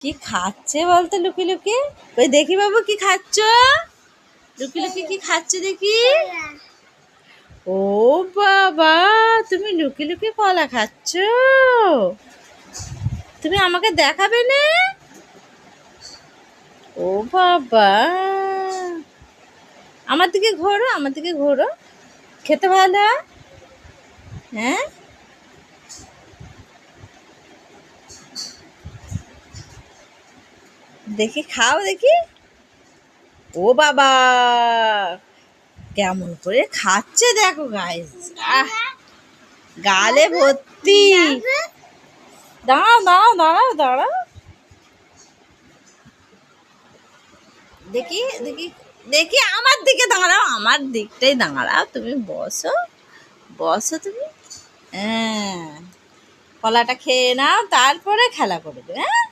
কি খাচ্ছে বলতো লুকিয়ে লুকিয়ে? ওই দেখি বাবু কি খাচ্ছ? লুকিয়ে লুকিয়ে কি খাচ্ছে দেখি? ও বাবা, তুমি লুকিয়ে লুকিয়ে কলা খাচ্ছ? তুমি আমাকে দেখাবে না? ও বাবা, আমার দিকে ঘোরো, আমার দিকে ঘোরো। খেতে ভালো হয়? হ্যাঁ, দেখি খাও দেখি। ও বাবা, কেমন করে খাচ্ছে দেখো গাইস। গালে ভর্তি। দাঁড়াও দাঁড়াও দাঁড়াও দাঁড়াও, দেখি দেখি দেখি আমার দিকে দাঁড়াও, আমার দিকটাই দাঁড়াও। তুমি বসো, বসো তুমি। হ্যাঁ, কলাটা খেয়ে নাও, তারপরে খেলা করবে। হ্যাঁ।